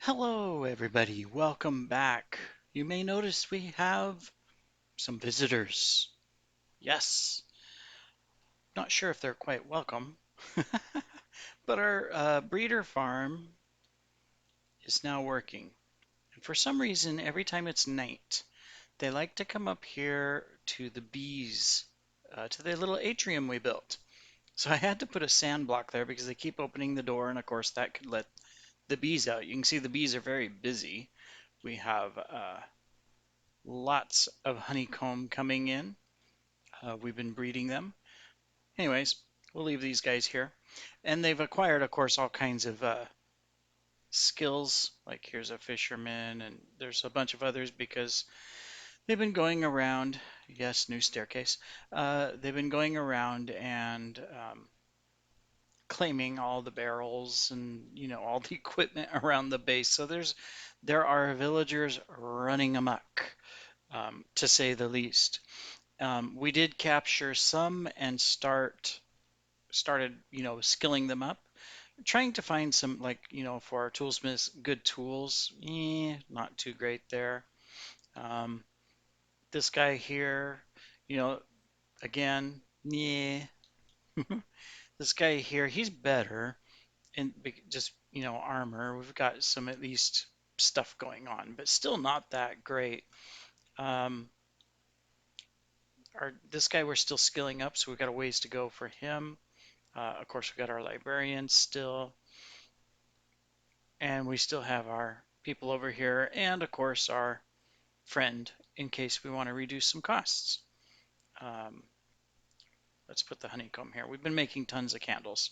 Hello, everybody. Welcome back. You may notice we have some visitors. Yes, not sure if they're quite welcome, but our breeder farm is now working. And for some reason, every time it's night, they like to come up here to the bees, to the little atrium we built. So I had to put a sand block there because they keep opening the door, and of course, that could let the bees out. You can see the bees are very busy. We have lots of honeycomb coming in. We've been breeding them. Anyways, we'll leave these guys here. And they've acquired, of course, all kinds of skills. Like here's a fisherman, and there's a bunch of others because they've been going around. Yes, new staircase. They've been going around and claiming all the barrels and all the equipment around the base. So there are villagers running amok, to say the least. We did capture some and started, skilling them up, trying to find some like, for our toolsmiths, good tools. Not too great there. Um, this guy here, you know, again, yeah. This guy here, he's better in just, armor. We've got some at least stuff going on, but still not that great. Um, this guy we're still skilling up, so we've got a ways to go for him. Of course, we've got our librarians still, and we still have our people over here, and of course, our friend in case we want to reduce some costs. Um, let's put the honeycomb here. We've been making tons of candles,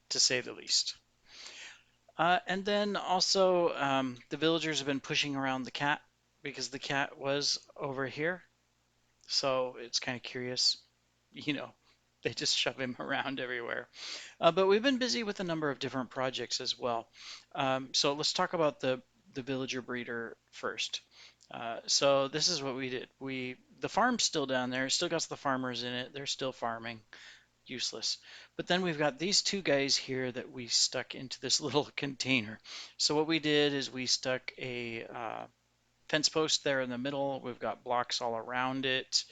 to say the least. And then also, the villagers have been pushing around the cat because the cat was over here. So it's kind of curious, you know, they just shove him around everywhere. But we've been busy with a number of different projects as well. So let's talk about the villager breeder first. So this is what we did. The farm's still down there, still got the farmers in it. They're still farming, useless. But then we've got these two guys here that we stuck into this little container. So what we did is we stuck a fence post there in the middle. We've got blocks all around it.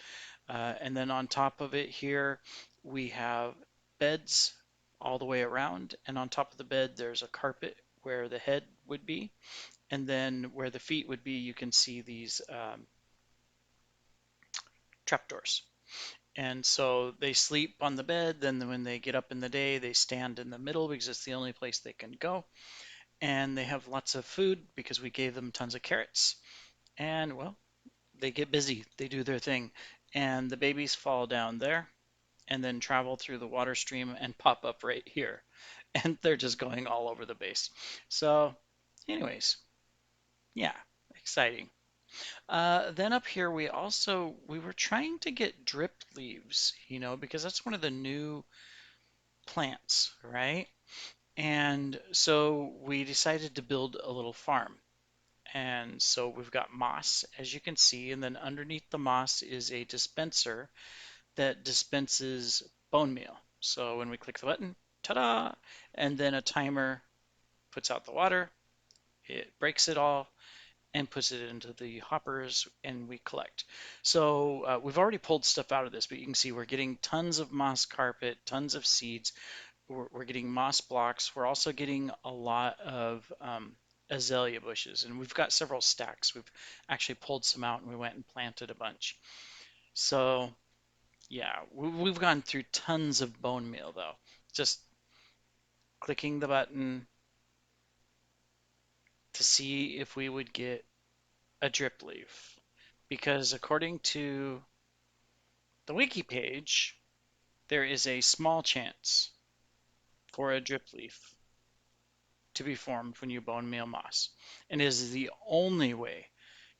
And then on top of it here, we have beds all the way around. And on top of the bed, there's a carpet where the head would be. And then where the feet would be, you can see these trapdoors. And so they sleep on the bed. Then when they get up in the day, they stand in the middle because it's the only place they can go. And they have lots of food because we gave them tons of carrots. And well, they get busy, they do their thing. And the babies fall down there and then travel through the water stream and pop up right here. And they're just going all over the base. So, anyways, yeah, exciting. Then up here we were trying to get drip leaves, because that's one of the new plants, right? And so we decided to build a little farm. And so we've got moss, as you can see, and then underneath the moss is a dispenser that dispenses bone meal. So when we click the button, ta-da! And then a timer puts out the water, it breaks it all, and puts it into the hoppers, and we collect. So we've already pulled stuff out of this, but you can see we're getting tons of moss carpet, tons of seeds. We're getting moss blocks. We're also getting a lot of azalea bushes, and we've got several stacks. We've actually pulled some out, and we went and planted a bunch. So yeah, we've gone through tons of bone meal though. Just clicking the button to see if we would get a drip leaf. Because according to the wiki page, there is a small chance for a drip leaf to be formed when you bone meal moss. And it is the only way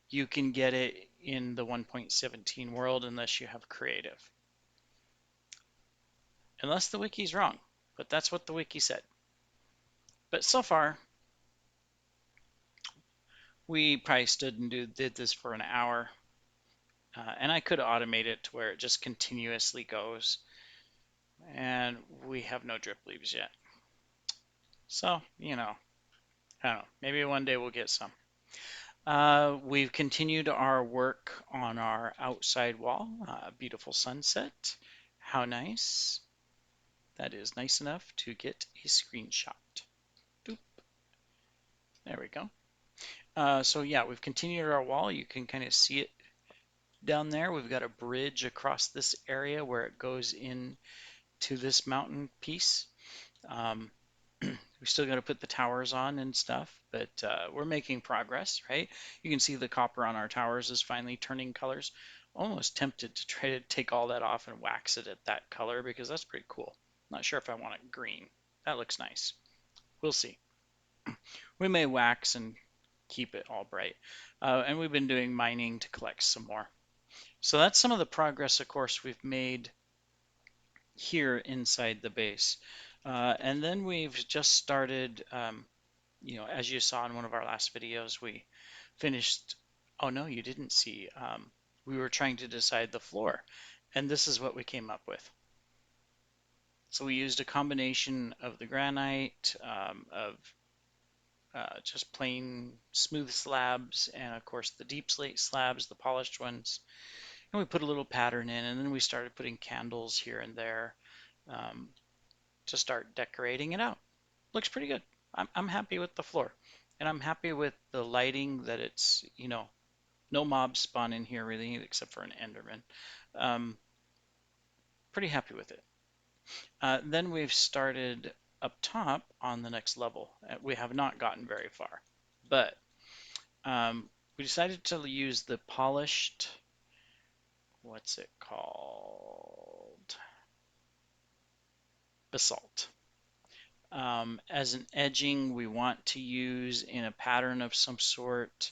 you can get it in the 1.17 world unless you have creative. Unless the wiki's wrong, but that's what the wiki said. But so far, we probably stood and did this for an hour. And I could automate it to where it just continuously goes. And we have no drip leaves yet. So, I don't know. Maybe one day we'll get some. We've continued our work on our outside wall. Beautiful sunset. How nice. That is nice enough to get a screenshot. Doop. There we go. So yeah, we've continued our wall. You can kind of see it down there. We've got a bridge across this area where it goes in to this mountain piece. Um, we still got to put the towers on and stuff, but we're making progress, right? You can see the copper on our towers is finally turning colors. Almost tempted to try to take all that off and wax it at that color because that's pretty cool. Not sure if I want it green. That looks nice. We'll see. We may wax and keep it all bright. And we've been doing mining to collect some more. So that's some of the progress, of course, we've made here inside the base. And then we've just started, as you saw in one of our last videos, we finished. Oh no, you didn't see. We were trying to decide the floor, and this is what we came up with. So we used a combination of the granite, of just plain smooth slabs, and of course the deep slate slabs, the polished ones. And we put a little pattern in, and then we started putting candles here and there um, to start decorating it out. Looks pretty good. I'm happy with the floor, and I'm happy with the lighting that it's, no mobs spawn in here really, except for an Enderman. Um, Pretty happy with it. Then we've started up top on the next level. We have not gotten very far, but we decided to use the polished, what's it called? Basalt. As an edging, we want to use in a pattern of some sort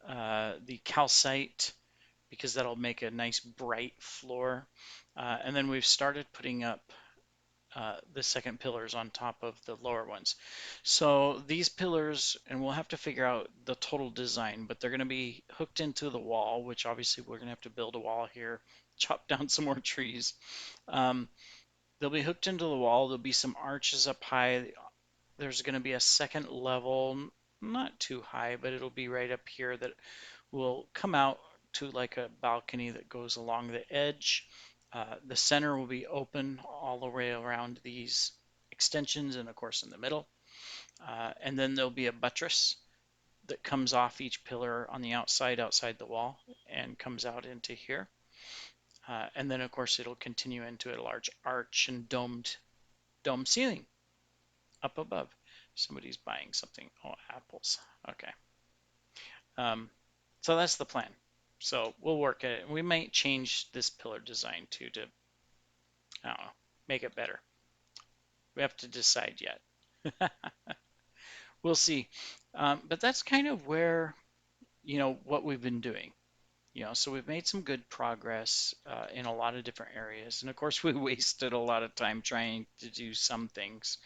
the calcite because that'll make a nice bright floor. And then we've started putting up the second pillars on top of the lower ones. So these pillars, and we'll have to figure out the total design, but they're going to be hooked into the wall, which obviously we're going to have to build a wall here, chop down some more trees. Um, they'll be hooked into the wall. There'll be some arches up high. There's going to be a second level, not too high, but it'll be right up here that will come out to like a balcony that goes along the edge. The center will be open all the way around these extensions and of course in the middle. And then there'll be a buttress that comes off each pillar on the outside the wall and comes out into here. And then of course it'll continue into a large arch and dome ceiling up above. Somebody's buying something. Oh, apples. Okay. Um, so that's the plan. So we'll work at it. We might change this pillar design too to, I don't know, make it better. We have to decide yet. We'll see. But that's kind of where, what we've been doing. So we've made some good progress in a lot of different areas. And of course, we wasted a lot of time trying to do some things,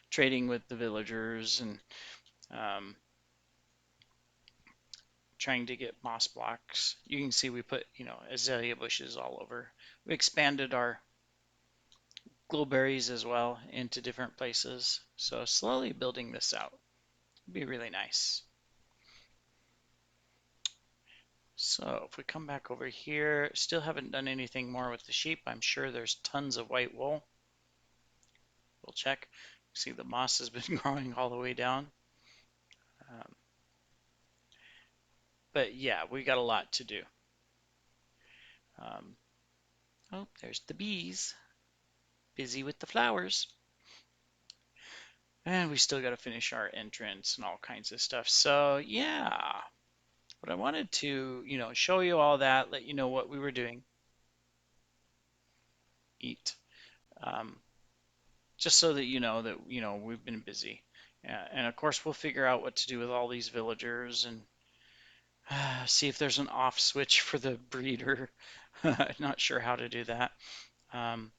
trading with the villagers and um, trying to get moss blocks. You can see we put, azalea bushes all over. We expanded our glowberries as well into different places. So slowly building this out would be really nice. So if we come back over here, still haven't done anything more with the sheep. I'm sure there's tons of white wool. We'll check. See the moss has been growing all the way down. Um, but yeah, we got a lot to do. Um, oh, there's the bees. Busy with the flowers. And we still got to finish our entrance and all kinds of stuff. So yeah, but I wanted to, show you all that, let you know what we were doing. Eat. Um, just so that we've been busy. And of course, we'll figure out what to do with all these villagers and see if there's an off switch for the breeder. Not sure how to do that. Um,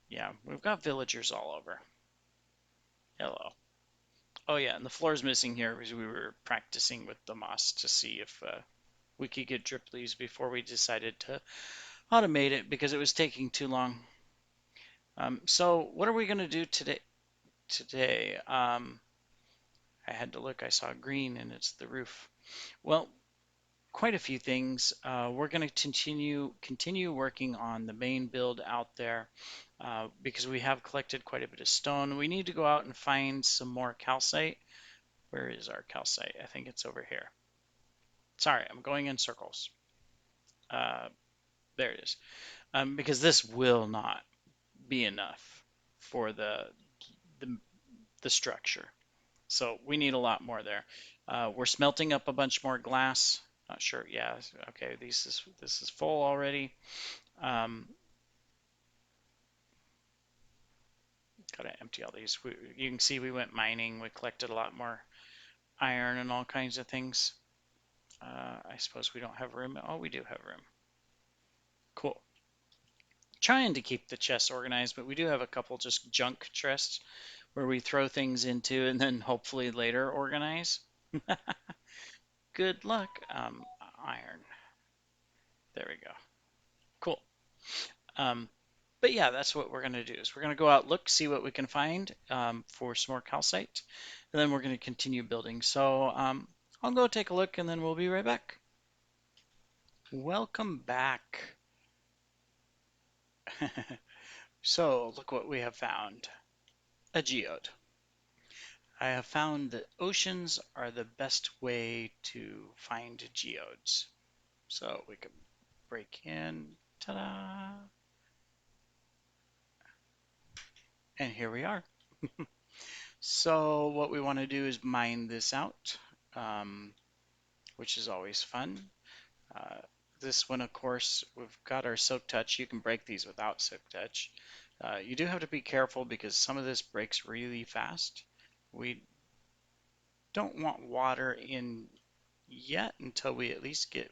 yeah, we've got villagers all over. Hello. Oh yeah, and the floor's missing here because we were practicing with the moss to see if we could get drip leaves before we decided to automate it because it was taking too long. So what are we going to do today? today? I had to look. I saw green, and it's the roof. Well, quite a few things. We're going to continue working on the main build out there because we have collected quite a bit of stone. We need to go out and find some more calcite. Where is our calcite? I think it's over here. Sorry, I'm going in circles. Uh, there it is. Because this will not be enough for the the structure. So we need a lot more there. We're smelting up a bunch more glass. Not sure. Yeah. Okay. This is full already. Um, Gotta empty all these. You can see we went mining. We collected a lot more iron and all kinds of things. I suppose we don't have room. Oh, we do have room. Cool. Trying to keep the chests organized, but we do have a couple just junk chests where we throw things into and then hopefully later organize. Good luck. Iron. There we go. Cool. Um, but yeah, that's what we're going to do is we're going to go out, look, see what we can find for some more calcite, and then we're going to continue building. So I'll go take a look and then we'll be right back. Welcome back. So look what we have found. A geode. I have found that oceans are the best way to find geodes. So we can break in. Ta-da! And here we are. So what we want to do is mine this out, um, which is always fun. Uh, this one, of course, we've got our silk touch. You can break these without silk touch. You do have to be careful because some of this breaks really fast. We don't want water in yet until we at least get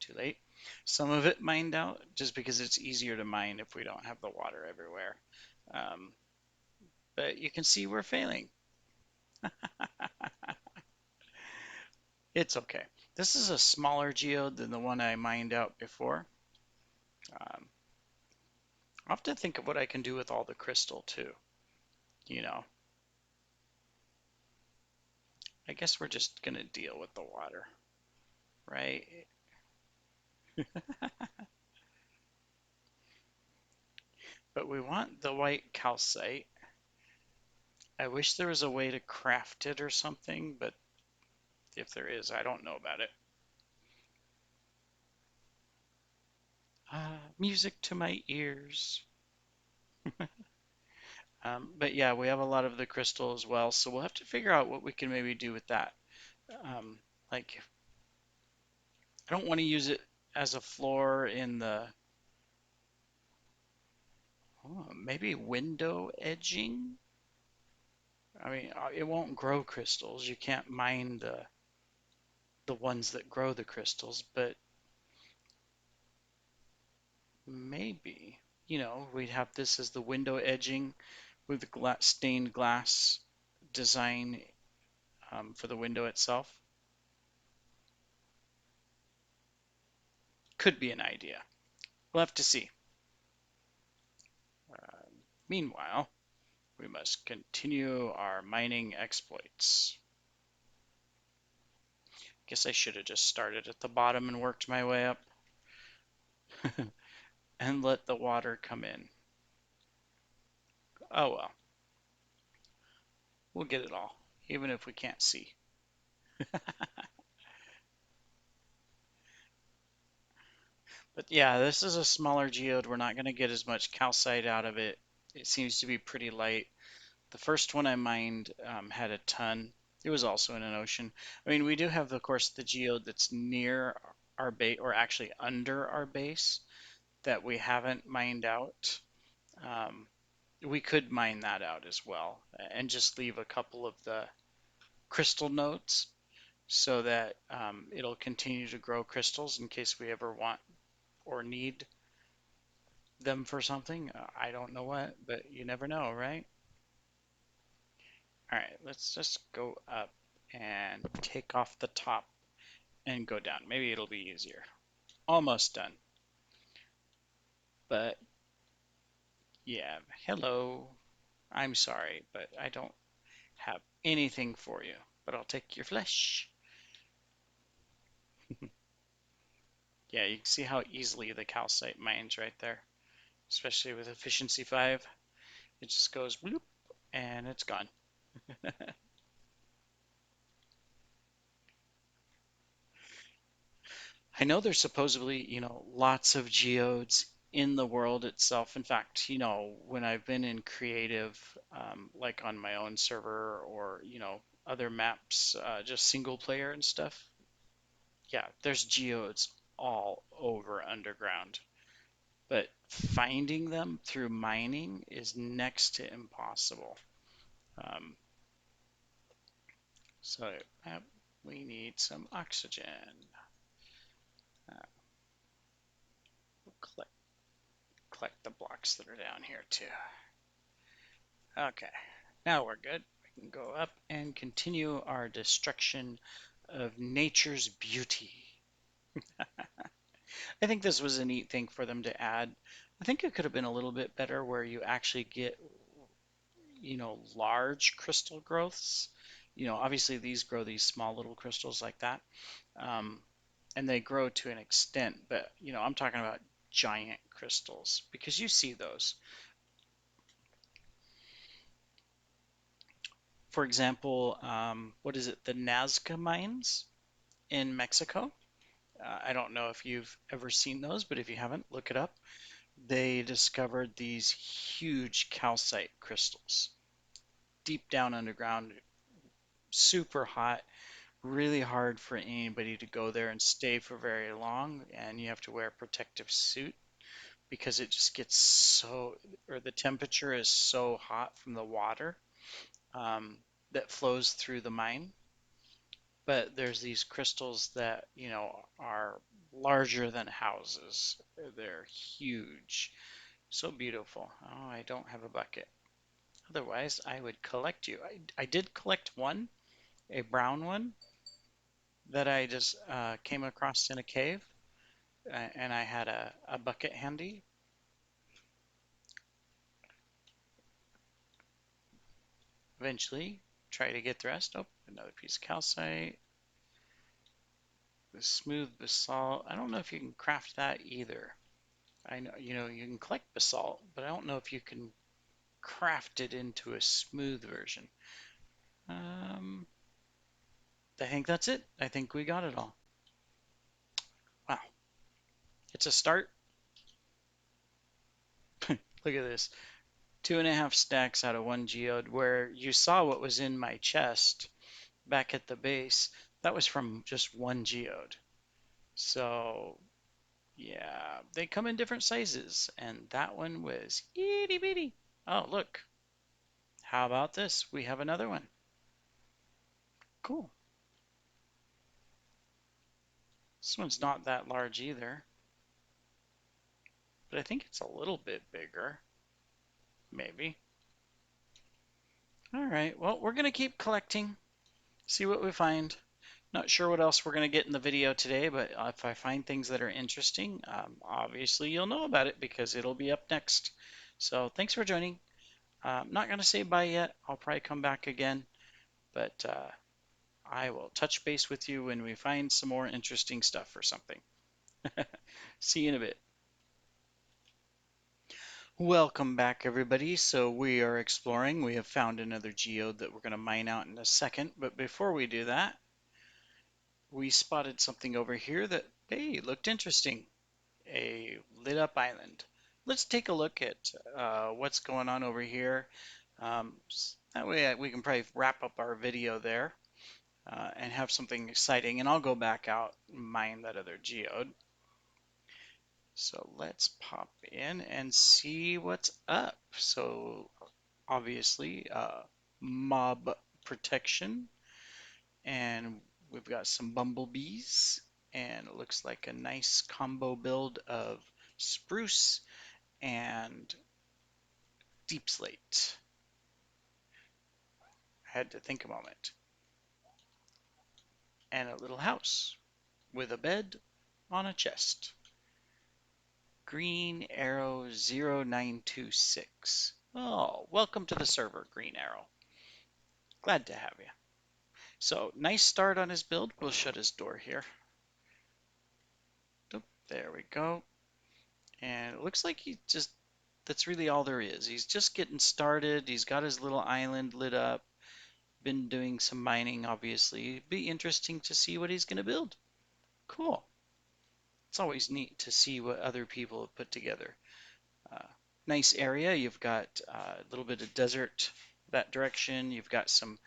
too late. Some of it mined out just because it's easier to mine if we don't have the water everywhere. Um, but you can see we're failing. It's okay. This is a smaller geode than the one I mined out before. Um, I'll have to think of what I can do with all the crystal too. You know, I guess we're just gonna deal with the water, right? But we want the white calcite. I wish there was a way to craft it or something, but if there is, I don't know about it. Music to my ears. But yeah, we have a lot of the crystal as well, so we'll have to figure out what we can maybe do with that. Like, I don't want to use it as a floor in the, maybe window edging. I mean, it won't grow crystals. You can't mine the ones that grow the crystals, but maybe, we'd have this as the window edging with the stained glass design for the window itself. Could be an idea. We'll have to see. Uh, Meanwhile, we must continue our mining exploits. Guess I should have just started at the bottom and worked my way up and let the water come in. Oh well, we'll get it all, even if we can't see. But yeah, this is a smaller geode. We're not going to get as much calcite out of it. It seems to be pretty light. The first one I mined had a ton. It was also in an ocean. I mean, we do have, of course, the geode that's near our base, or actually under our base, that we haven't mined out. Um, we could mine that out as well and just leave a couple of the crystal nodes so that it'll continue to grow crystals in case we ever want or need them for something. I don't know what, but you never know, right? All right, let's just go up and take off the top and go down. Maybe it'll be easier. Almost done. But yeah, hello. I'm sorry, but I don't have anything for you. But I'll take your flesh. Yeah, you can see how easily the calcite mines right there, especially with efficiency 5. It just goes bloop and it's gone. I know there's supposedly, lots of geodes in the world itself. In fact, when I've been in creative, like on my own server or, other maps, just single player and stuff, yeah, there's geodes all over underground. But finding them through mining is next to impossible. Um, so we need some oxygen. Uh, we'll collect the blocks that are down here too. Okay, now we're good. We can go up and continue our destruction of nature's beauty. I think this was a neat thing for them to add. I think it could have been a little bit better where you actually get, large crystal growths. Obviously these grow these small little crystals like that. Um, and they grow to an extent, but I'm talking about giant crystals because you see those. For example, what is it? The Nazca mines in Mexico. I don't know if you've ever seen those, but if you haven't, look it up. They discovered these huge calcite crystals deep down underground, super hot, really hard for anybody to go there and stay for very long, and you have to wear a protective suit because it just gets so, or the temperature is so hot from the water um, that flows through the mine. But there's these crystals that, are larger than houses. They're huge. So beautiful. Oh, I don't have a bucket. Otherwise, I would collect you. I did collect one, a brown one, that I just came across in a cave, and I had a bucket handy. Eventually, try to get the rest. Oh, another piece of calcite. The smooth basalt. I don't know if you can craft that either. I know, you can collect basalt, but I don't know if you can craft it into a smooth version. Um, I think that's it. I think we got it all. Wow, it's a start. Look at this. 2.5 stacks out of one geode, where you saw what was in my chest back at the base. That was from just one geode. So, yeah, they come in different sizes, and that one was itty bitty. Oh, look. How about this? We have another one. Cool. This one's not that large either, but I think it's a little bit bigger. Maybe. All right, well, we're going to keep collecting, see what we find. Not sure what else we're going to get in the video today, but if I find things that are interesting, obviously you'll know about it because it'll be up next. So thanks for joining. I'm not going to say bye yet. I'll probably come back again, but I will touch base with you when we find some more interesting stuff or something. See you in a bit. Welcome back, everybody. So we are exploring. We have found another geode that we're going to mine out in a second. But before we do that, we spotted something over here that, hey, looked interesting. A lit up island. Let's take a look at what's going on over here. That way we can probably wrap up our video there and have something exciting. And I'll go back out and mine that other geode. So let's pop in and see what's up. So obviously mob protection, and we've got some bumblebees, and it looks like a nice combo build of spruce and deep slate. I had to think a moment. And a little house with a bed on a chest. Green Arrow 0926. Oh, welcome to the server, Green Arrow. Glad to have you. So, nice start on his build. We'll shut his door here. Oop, there we go. And it looks like that's really all there is. He's just getting started. He's got his little island lit up. Been doing some mining, obviously. It'd be interesting to see what he's going to build. Cool. It's always neat to see what other people have put together. Uh, nice area. You've got a little bit of desert that direction. You've got some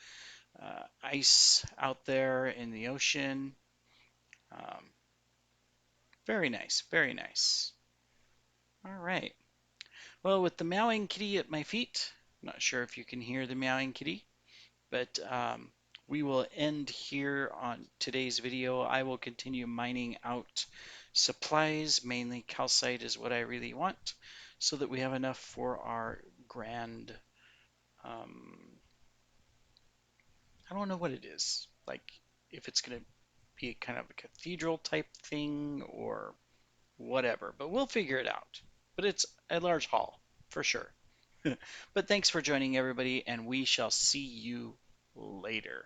ice out there in the ocean. Um, very nice, very nice. All right. Well, with the meowing kitty at my feet, I'm not sure if you can hear the meowing kitty, but we will end here on today's video. I will continue mining out supplies, mainly calcite is what I really want, so that we have enough for our grand, um, I don't know what it is, like if it's going to be kind of a cathedral type thing or whatever, but we'll figure it out. But it's a large haul for sure. But thanks for joining everybody, and we shall see you later.